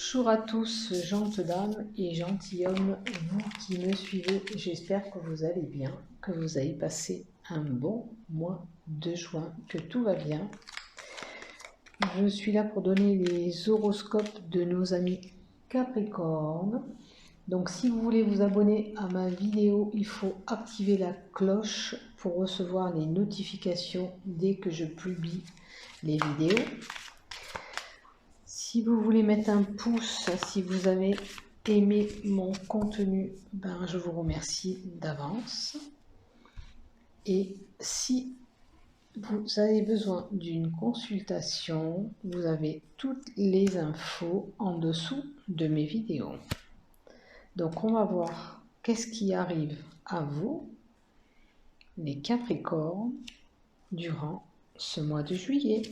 Bonjour à tous, gentes dames et gentilshommes, vous qui me suivez, j'espère que vous allez bien, que vous avez passé un bon mois de juin, que tout va bien. Je suis là pour donner les horoscopes de nos amis Capricorne. Donc si vous voulez vous abonner à ma vidéo, il faut activer la cloche pour recevoir les notifications dès que je publie les vidéos. Si vous voulez mettre un pouce, si vous avez aimé mon contenu, je vous remercie d'avance. Et si vous avez besoin d'une consultation, vous avez toutes les infos en dessous de mes vidéos. Donc on va voir qu'est-ce qui arrive à vous, les Capricornes, durant ce mois de juillet.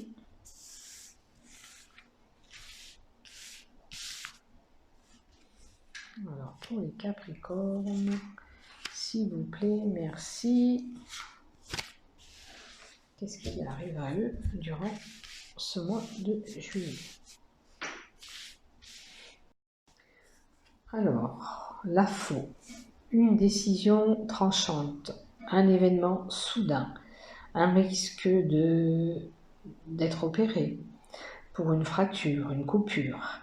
Alors, pour les Capricornes, s'il vous plaît, merci. Qu'est-ce qui arrive à eux durant ce mois de juillet? Alors, la faux, une décision tranchante, un événement soudain, un risque d'être opéré pour une fracture, une coupure.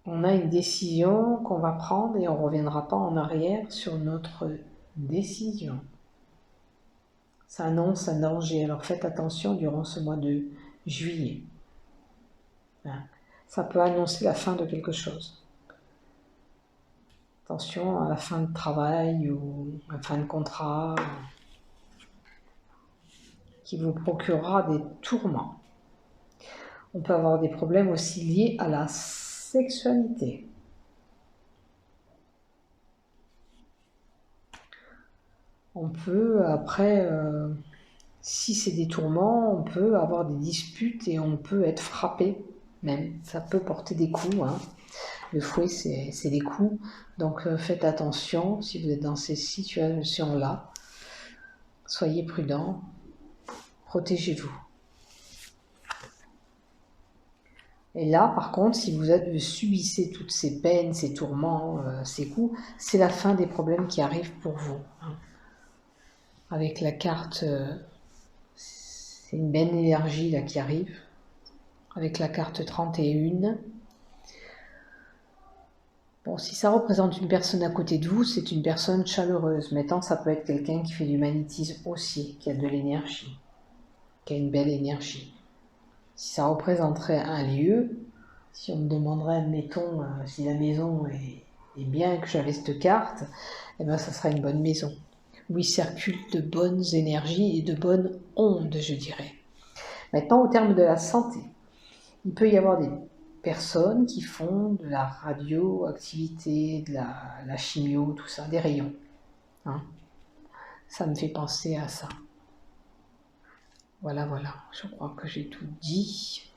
On a une décision qu'on va prendre et on ne reviendra pas en arrière sur notre décision. Ça annonce un danger, alors faites attention durant ce mois de juillet. Ça peut annoncer la fin de quelque chose. Attention à la fin de travail ou à la fin de contrat qui vous procurera des tourments. On peut avoir des problèmes aussi liés à la sexualité. On peut, après, si c'est des tourments, on peut avoir des disputes et on peut être frappé même. Ça peut porter des coups. Le fouet, c'est des coups. Donc faites attention si vous êtes dans ces situations-là. Soyez prudents. Protégez-vous. Et là, par contre, si vous subissez toutes ces peines, ces tourments, ces coups, c'est la fin des problèmes qui arrivent pour vous. Avec la carte, c'est une belle énergie là qui arrive. Avec la carte 31. Bon, si ça représente une personne à côté de vous, c'est une personne chaleureuse. Maintenant, ça peut être quelqu'un qui fait du magnétisme aussi, qui a de l'énergie, qui a une belle énergie. Si ça représenterait un lieu, si on me demanderait, admettons, si la maison est bien, que j'avais cette carte, eh bien, ça serait une bonne maison, où il circule de bonnes énergies et de bonnes ondes, je dirais. Maintenant, au terme de la santé, il peut y avoir des personnes qui font de la radioactivité, de la chimio, tout ça, des rayons. Ça me fait penser à ça. Voilà, je crois que j'ai tout dit.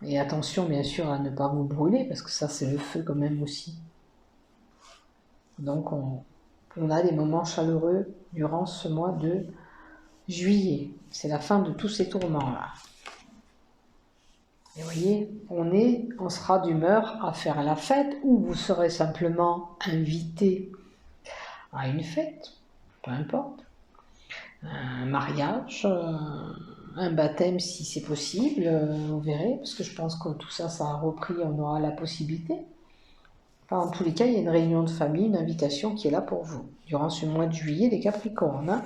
Et attention, bien sûr, à ne pas vous brûler, parce que ça, c'est le feu quand même aussi. Donc, on a des moments chaleureux durant ce mois de juillet. C'est la fin de tous ces tourments-là. Et vous voyez, on sera d'humeur à faire la fête, ou vous serez simplement invité à une fête, peu importe. Un mariage, un baptême si c'est possible, vous verrez, parce que je pense que tout ça, ça a repris, on aura la possibilité. Enfin, en tous les cas, il y a une réunion de famille, une invitation qui est là pour vous, durant ce mois de juillet, les Capricornes.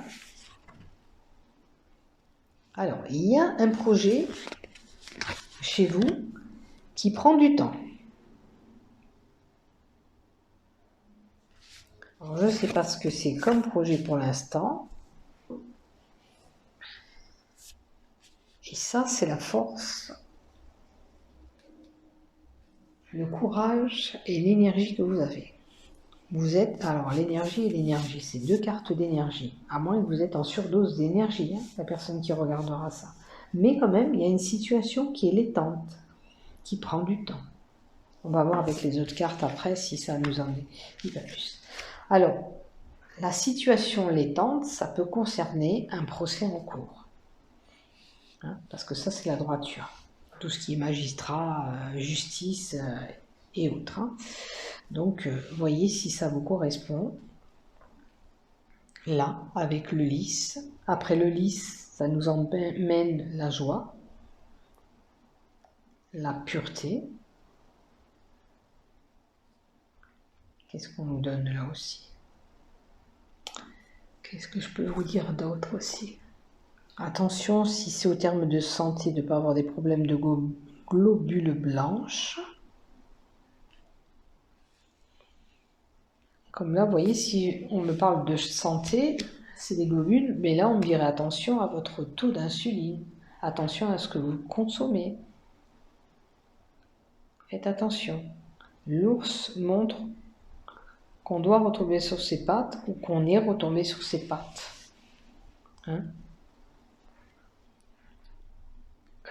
Alors, il y a un projet chez vous qui prend du temps. Alors, je ne sais pas ce que c'est comme projet pour l'instant. Et ça, c'est la force, le courage et l'énergie que vous avez. Vous êtes, alors l'énergie et l'énergie, c'est deux cartes d'énergie. À moins que vous êtes en surdose d'énergie, la personne qui regardera ça. Mais quand même, il y a une situation qui est laitante, qui prend du temps. On va voir avec les autres cartes après si ça nous en dit pas plus. Alors, la situation laitante, ça peut concerner un procès en cours. Parce que ça, c'est la droiture. tout ce qui est magistrat, justice et autres. Hein. Donc, voyez si ça vous correspond. Là, avec le lys. Après le lys, ça nous emmène la joie, la pureté. Qu'est-ce qu'on nous donne là aussi? Qu'est-ce que je peux vous dire d'autre aussi? Attention, si c'est au terme de santé, de ne pas avoir des problèmes de globules blanches. Comme là, vous voyez, si on me parle de santé, c'est des globules, mais là, on me dirait attention à votre taux d'insuline. Attention à ce que vous consommez. Faites attention. L'ours montre qu'on doit retomber sur ses pattes ou qu'on est retombé sur ses pattes. Hein?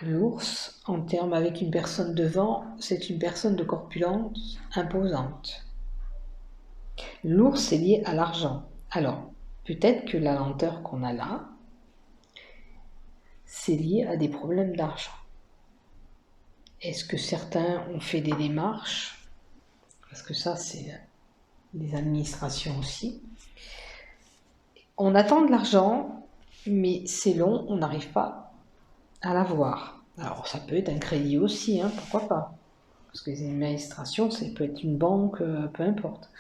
L'ours, en termes avec une personne devant, c'est une personne de corpulence imposante. L'ours est lié à l'argent. Alors, peut-être que la lenteur qu'on a là, c'est lié à des problèmes d'argent. Est-ce que certains ont fait des démarches? Parce que ça, c'est les administrations aussi. On attend de l'argent, mais c'est long, on n'arrive pas à l'avoir. Alors, ça peut être un crédit aussi, hein, pourquoi pas? Parce que les administrations, ça peut être une banque, peu importe.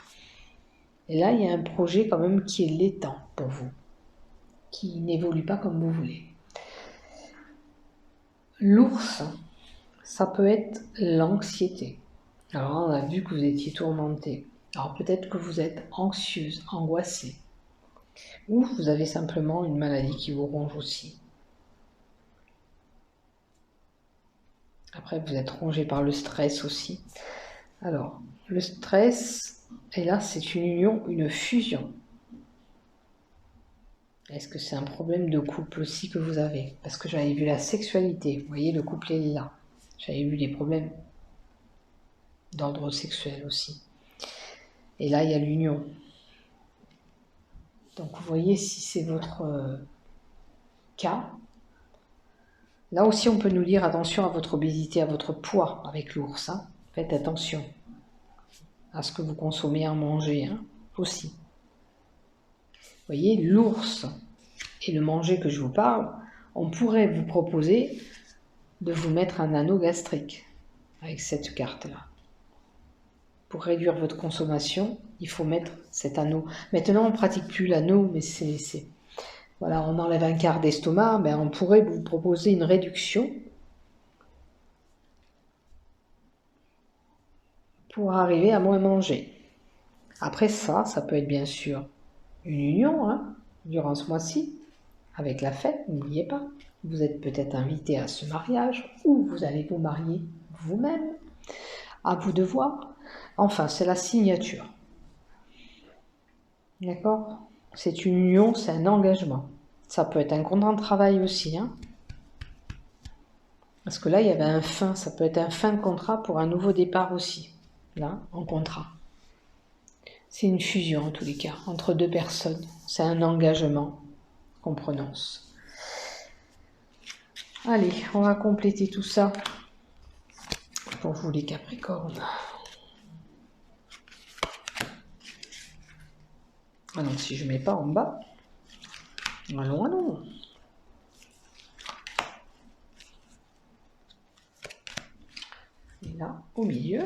Et là, il y a un projet quand même qui est laitant pour vous, qui n'évolue pas comme vous voulez. L'ours, ça peut être l'anxiété. Alors, on a vu que vous étiez tourmenté. Alors, peut-être que vous êtes anxieuse, angoissée. Ou vous avez simplement une maladie qui vous ronge aussi. Après, vous êtes rongé par le stress aussi. Alors, le stress, et là, c'est une union, une fusion. Est-ce que c'est un problème de couple aussi que vous avez? Parce que j'avais vu la sexualité. Vous voyez, le couple est là. J'avais vu des problèmes d'ordre sexuel aussi. Et là, il y a l'union. Donc, vous voyez, si c'est votre cas, là aussi, on peut nous dire attention à votre obésité, à votre poids avec l'ours. Hein. Faites attention à ce que vous consommez à manger hein, aussi. Vous voyez, l'ours et le manger que je vous parle, on pourrait vous proposer de vous mettre un anneau gastrique avec cette carte-là. Pour réduire votre consommation, il faut mettre cet anneau. Maintenant, on ne pratique plus l'anneau, mais c'est... Voilà, on enlève un quart d'estomac, ben on pourrait vous proposer une réduction pour arriver à moins manger. Après ça peut être bien sûr une union, hein, durant ce mois-ci, avec la fête, n'oubliez pas. Vous êtes peut-être invité à ce mariage, ou vous allez vous marier vous-même, à vous de voir. Enfin, c'est la signature. D'accord? C'est une union, c'est un engagement. Ça peut être un contrat de travail aussi, hein. Parce que là, il y avait un fin, ça peut être un fin de contrat pour un nouveau départ aussi, là, en contrat. C'est une fusion en tous les cas, entre deux personnes. C'est un engagement qu'on prononce. Allez, on va compléter tout ça pour vous les Capricornes. Ah non, si je ne mets pas en bas, allons. Et là, au milieu,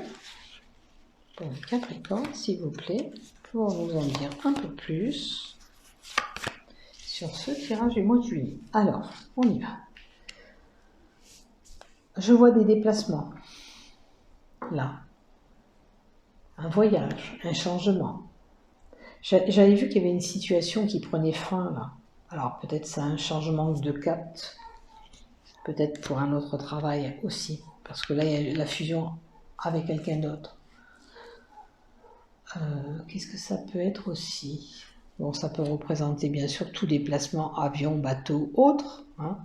pour les Capricornes, s'il vous plaît, pour nous en dire un peu plus sur ce tirage du mois de juillet. Alors, on y va. Je vois des déplacements. Là. Un voyage, un changement. J'avais vu qu'il y avait une situation qui prenait fin là. Alors peut-être c'est un changement de cap, peut-être pour un autre travail aussi, parce que là il y a la fusion avec quelqu'un d'autre. Qu'est-ce que ça peut être aussi? Bon, ça peut représenter bien sûr tout déplacement, avion, bateau, autre, hein,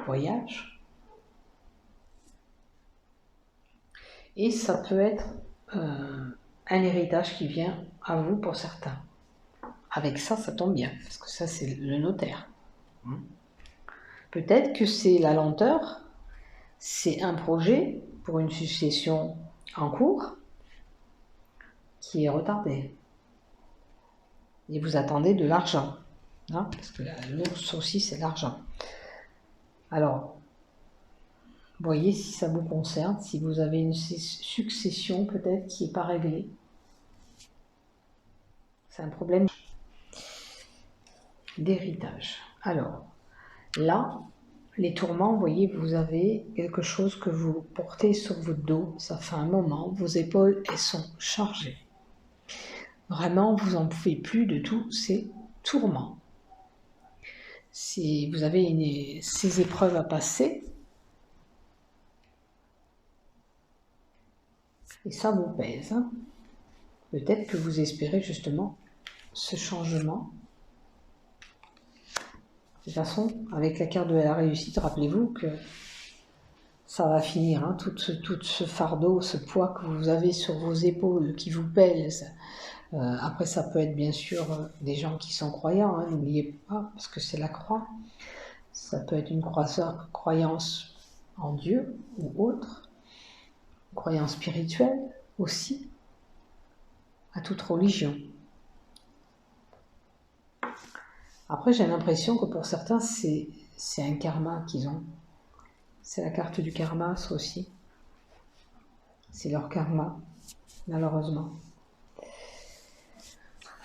voyage. Et ça peut être un héritage qui vient à vous pour certains. Avec ça, ça tombe bien, parce que ça, c'est le notaire. Peut-être que c'est la lenteur c'est un projet pour une succession en cours qui est retardé. Et vous attendez de l'argent, hein, parce que l'ours aussi c'est l'argent. Alors, voyez si ça vous concerne, si vous avez une succession peut-être qui n'est pas réglée. C'est un problème d'héritage. Alors, là, les tourments, vous voyez, vous avez quelque chose que vous portez sur votre dos, ça fait un moment, vos épaules, elles sont chargées. Vraiment, vous n'en pouvez plus de tous ces tourments. Si vous avez ces épreuves à passer, et ça vous pèse, hein. Peut-être que vous espérez justement ce changement. De toute façon, avec la carte de la réussite, rappelez-vous que ça va finir, hein, tout ce fardeau, ce poids que vous avez sur vos épaules, qui vous pèse. Après, ça peut être bien sûr des gens qui sont croyants, hein, n'oubliez pas, parce que c'est la croix. Ça peut être une croyance en Dieu ou autre, une croyance spirituelle aussi, à toute religion. Après, j'ai l'impression que pour certains, c'est un karma qu'ils ont. C'est la carte du karma, ça aussi. C'est leur karma, malheureusement.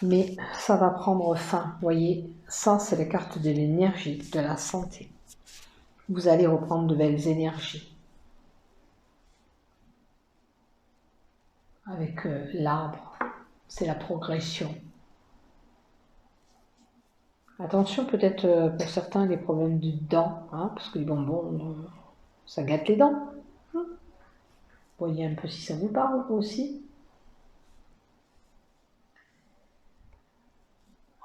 Mais ça va prendre fin, vous voyez. Ça, c'est la carte de l'énergie, de la santé. Vous allez reprendre de belles énergies. Avec l'arbre, c'est la progression. Attention, peut-être pour certains, les problèmes de dents, hein, parce que les bonbons, ça gâte les dents. Hein. Voyez un peu si ça vous parle aussi.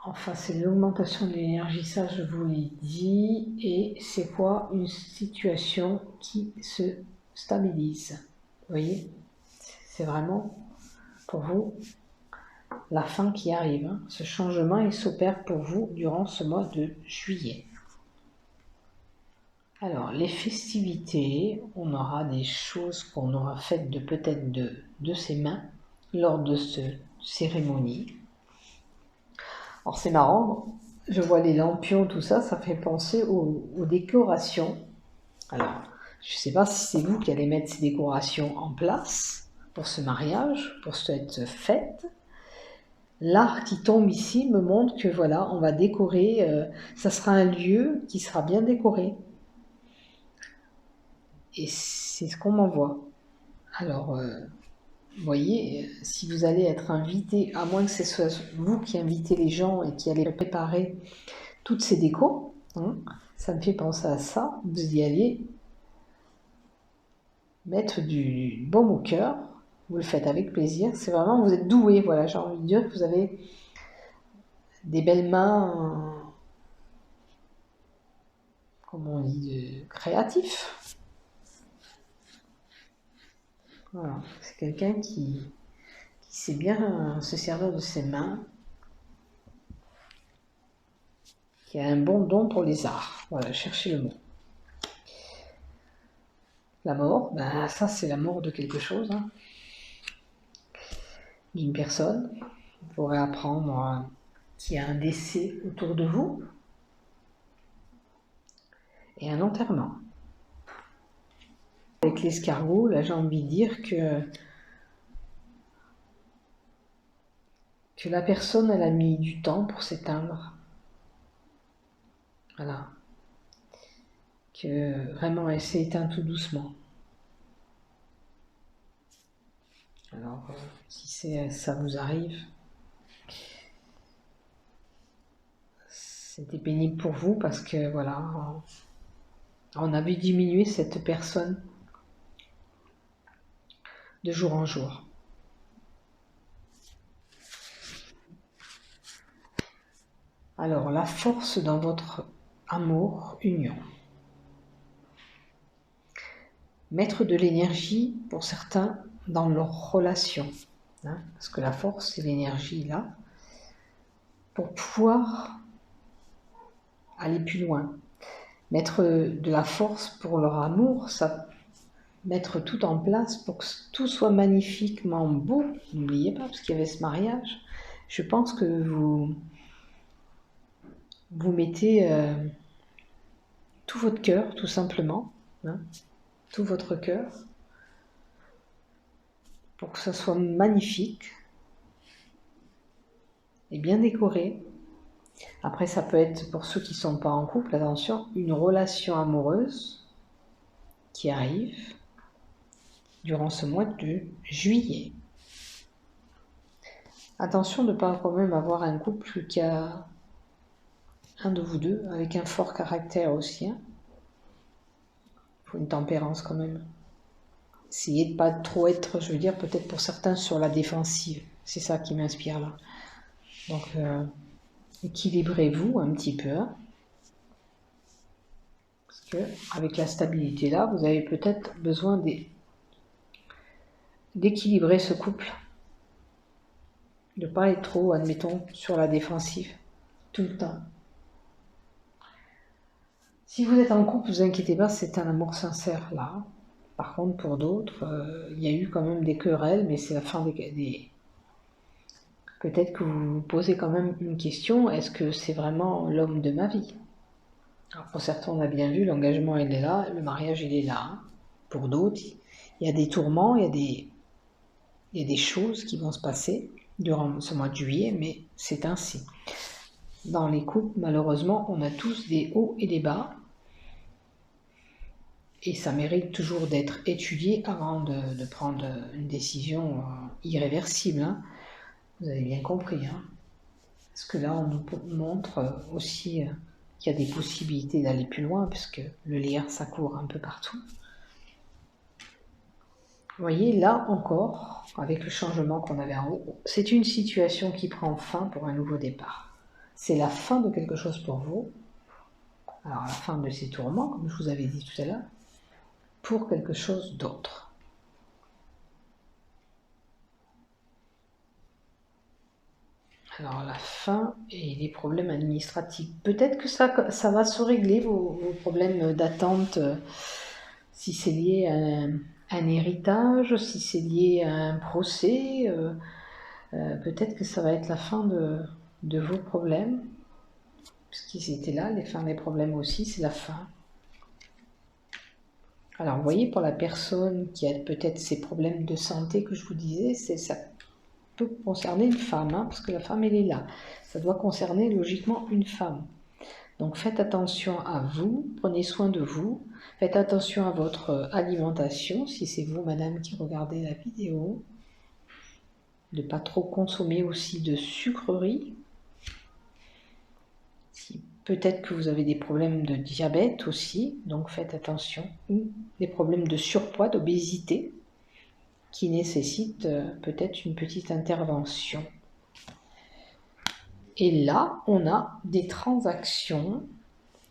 Enfin, c'est l'augmentation de l'énergie, ça je vous l'ai dit. Et c'est quoi? Une situation qui se stabilise. Vous voyez? C'est vraiment pour vous la fin qui arrive. Hein. Ce changement, il s'opère pour vous durant ce mois de juillet. Alors, les festivités, on aura des choses qu'on aura faites peut-être de ses mains lors de cette cérémonie. Alors, c'est marrant, je vois les lampions, tout ça, ça fait penser aux décorations. Alors, je ne sais pas si c'est vous qui allez mettre ces décorations en place pour ce mariage, pour cette fête. L'art qui tombe ici me montre que voilà, on va décorer, ça sera un lieu qui sera bien décoré. Et c'est ce qu'on m'envoie. Alors, vous voyez, si vous allez être invité, à moins que ce soit vous qui invitez les gens et qui allez préparer toutes ces décos, hein, ça me fait penser à ça, vous y allez mettre du baume au cœur, vous le faites avec plaisir, c'est vraiment, vous êtes doué, voilà, j'ai envie de dire que vous avez des belles mains, comme on dit, créatifs. Voilà, c'est quelqu'un qui sait bien se servir de ses mains, qui a un bon don pour les arts. Voilà, cherchez le mot. La mort, ben ça c'est la mort de quelque chose, hein, d'une personne. Vous pourrez apprendre qu'il y a un décès autour de vous et un enterrement. Avec l'escargot, là j'ai envie de dire que la personne elle a mis du temps pour s'éteindre. Voilà. Que vraiment elle s'est éteinte tout doucement. Alors si ça vous arrive, c'était pénible pour vous parce que voilà, on a vu diminuer cette personne de jour en jour. Alors, la force dans votre amour, union. Mettre de l'énergie, pour certains, dans leur relation. Hein, parce que la force, c'est l'énergie là. Pour pouvoir aller plus loin. Mettre de la force pour leur amour, ça mettre tout en place pour que tout soit magnifiquement beau. N'oubliez pas, parce qu'il y avait ce mariage. Je pense que vous mettez tout votre cœur, tout simplement, hein, tout votre cœur, pour que ça soit magnifique et bien décoré. Après, ça peut être, pour ceux qui ne sont pas en couple, attention, une relation amoureuse qui arrive durant ce mois de juillet. Attention de ne pas quand même avoir un couple qui a un de vous deux, avec un fort caractère aussi. Hein. Il faut une tempérance quand même. Essayez de ne pas trop être, je veux dire, peut-être pour certains sur la défensive. C'est ça qui m'inspire là. Donc, équilibrez-vous un petit peu. Hein. Parce que avec la stabilité là, vous avez peut-être besoin d'équilibrer ce couple. De ne pas être trop, admettons, sur la défensive tout le temps. Si vous êtes en couple, ne vous inquiétez pas, c'est un amour sincère là. Par contre, pour d'autres, il y a eu quand même des querelles, mais c'est la fin des... Peut-être que vous vous posez quand même une question, est-ce que c'est vraiment l'homme de ma vie? Alors pour certains, on a bien vu, l'engagement il est là, le mariage il est là. Hein. Pour d'autres, il y a des tourments, il y a des choses qui vont se passer durant ce mois de juillet, mais c'est ainsi. Dans les couples, malheureusement, on a tous des hauts et des bas. Et ça mérite toujours d'être étudié avant de prendre une décision irréversible. Hein. Vous avez bien compris. Hein. Parce que là, on nous montre aussi qu'il y a des possibilités d'aller plus loin, puisque le lierre, ça court un peu partout. Vous voyez, là encore, avec le changement qu'on avait en haut, c'est une situation qui prend fin pour un nouveau départ. C'est la fin de quelque chose pour vous. Alors, la fin de ces tourments, comme je vous avais dit tout à l'heure, pour quelque chose d'autre. Alors la fin et les problèmes administratifs. Peut-être que ça va se régler, vos problèmes d'attente, si c'est lié à un héritage, si c'est lié à un procès. Peut-être que ça va être la fin de vos problèmes. Puisqu'ils étaient là, les fins des problèmes aussi, c'est la fin. Alors vous voyez, pour la personne qui a peut-être ces problèmes de santé que je vous disais, ça peut concerner une femme, hein, parce que la femme elle est là. Ça doit concerner logiquement une femme. Donc faites attention à vous, prenez soin de vous, faites attention à votre alimentation, si c'est vous madame qui regardez la vidéo, de ne pas trop consommer aussi de sucreries. Peut-être que vous avez des problèmes de diabète aussi, donc faites attention, ou des problèmes de surpoids, d'obésité, qui nécessitent peut-être une petite intervention. Et là, on a des transactions,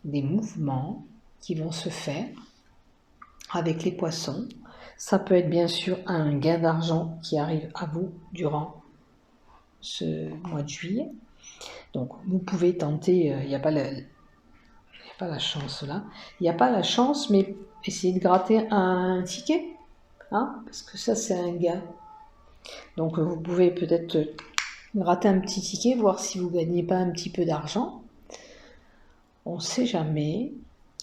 des mouvements qui vont se faire avec les poissons. Ça peut être bien sûr un gain d'argent qui arrive à vous durant ce mois de juillet. Donc vous pouvez tenter, il n'y a pas la chance là. Il n'y a pas la chance, mais essayez de gratter un ticket, hein, parce que ça c'est un gain. Donc vous pouvez peut-être gratter un petit ticket, voir si vous ne gagnez pas un petit peu d'argent. On ne sait jamais.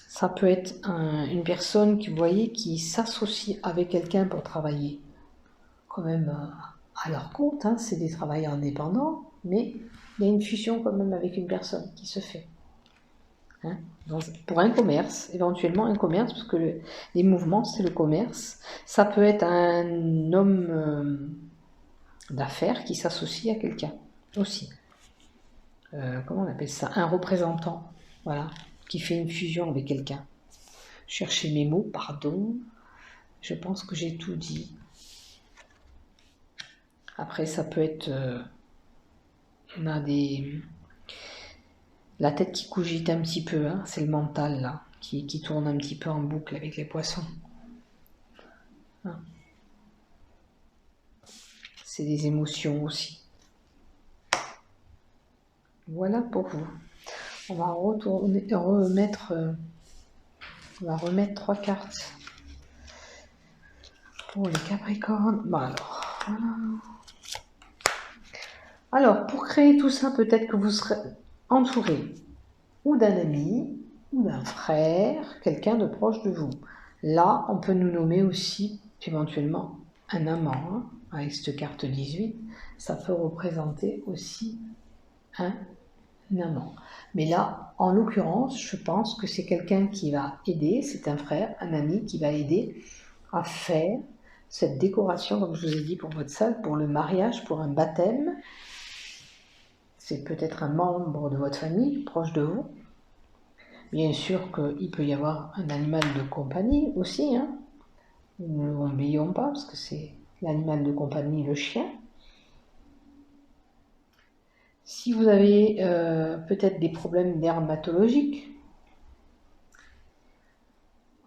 Ça peut être une personne qui, vous voyez, qui s'associe avec quelqu'un pour travailler quand même à leur compte. Hein. C'est des travailleurs indépendants, mais il y a une fusion quand même avec une personne qui se fait. Hein. Donc, pour un commerce, éventuellement un commerce, parce que les mouvements, c'est le commerce. Ça peut être un homme d'affaires qui s'associe à quelqu'un aussi. Comment on appelle ça? Un représentant, voilà, qui fait une fusion avec quelqu'un. Cherchez mes mots, pardon. Je pense que j'ai tout dit. Après, ça peut être... on a la tête qui cogite un petit peu, hein, c'est le mental, là, qui tourne un petit peu en boucle avec les poissons. Hein. C'est des émotions aussi. Voilà pour vous. On va remettre 3 cartes Pour les Capricornes, bon alors, voilà. Alors, pour créer tout ça, peut-être que vous serez entouré ou d'un ami, ou d'un frère, quelqu'un de proche de vous. Là, on peut nous nommer aussi éventuellement un amant. Hein. Avec cette carte 18, ça peut représenter aussi un amant. Mais là, en l'occurrence, je pense que c'est quelqu'un qui va aider, c'est un frère, un ami qui va aider à faire cette décoration, comme je vous ai dit, pour votre salle, pour le mariage, pour un baptême. C'est peut-être un membre de votre famille, proche de vous. Bien sûr qu'il peut y avoir un animal de compagnie aussi, hein. Ne l'oublions pas, parce que c'est l'animal de compagnie, le chien. Si vous avez peut-être des problèmes dermatologiques,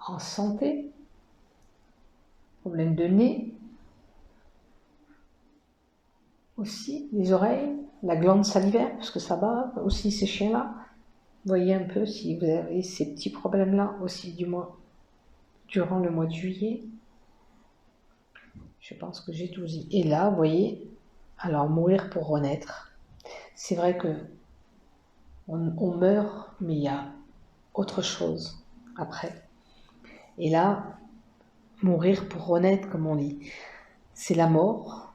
en santé, problèmes de nez, aussi les oreilles, la glande salivaire, parce que ça bave aussi ces chiens-là. Voyez un peu si vous avez ces petits problèmes-là aussi durant le mois de juillet. Je pense que j'ai tout dit. Et là, vous voyez, alors mourir pour renaître. C'est vrai que on meurt, mais il y a autre chose après. Et là, mourir pour renaître, comme on dit, c'est la mort,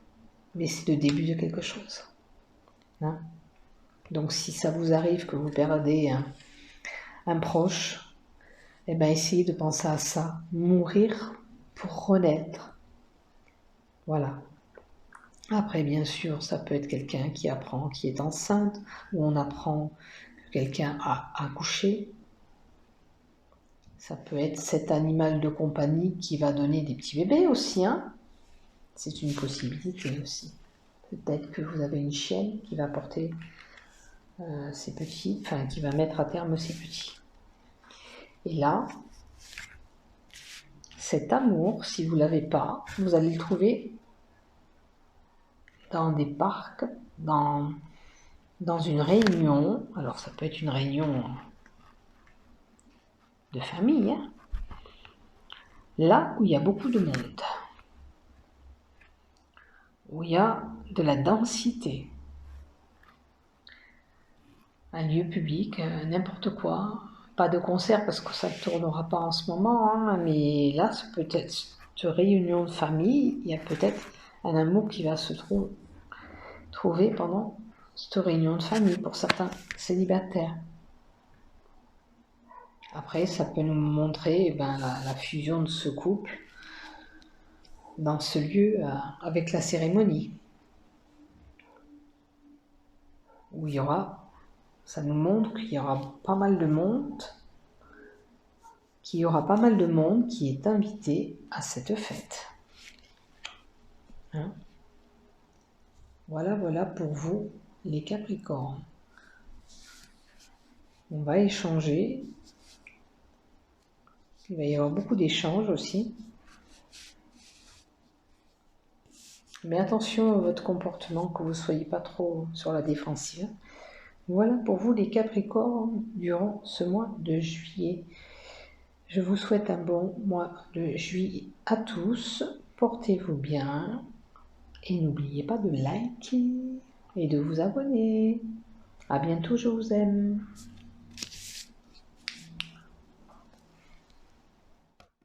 mais c'est le début de quelque chose. Hein. Donc si ça vous arrive que vous perdez un proche, eh bien essayez de penser à ça. Mourir pour renaître. Voilà. Après, bien sûr, ça peut être quelqu'un qui apprend, qui est enceinte, ou on apprend que quelqu'un a accouché. Ça peut être cet animal de compagnie qui va donner des petits bébés aussi. Hein. C'est une possibilité aussi. Peut-être que vous avez une chienne qui va porter ses petits, enfin qui va mettre à terme ses petits. Et là, cet amour, si vous ne l'avez pas, vous allez le trouver dans des parcs, dans une réunion. Alors ça peut être une réunion de famille, hein, là où il y a beaucoup de monde, où il y a de la densité, un lieu public, n'importe quoi, pas de concert parce que ça ne tournera pas en ce moment, hein, mais là, c'est peut-être cette réunion de famille, il y a peut-être un amour qui va se trouver pendant cette réunion de famille pour certains célibataires. Après, ça peut nous montrer la fusion de ce couple dans ce lieu avec la cérémonie. Où il y aura, ça nous montre qu'il y aura pas mal de monde, qui est invité à cette fête. Hein? Voilà pour vous, les Capricornes. On va échanger. Il va y avoir beaucoup d'échanges aussi. Mais attention à votre comportement, que vous ne soyez pas trop sur la défensive. Voilà pour vous les Capricornes durant ce mois de juillet. Je vous souhaite un bon mois de juillet à tous. Portez-vous bien et n'oubliez pas de liker et de vous abonner. À bientôt, je vous aime.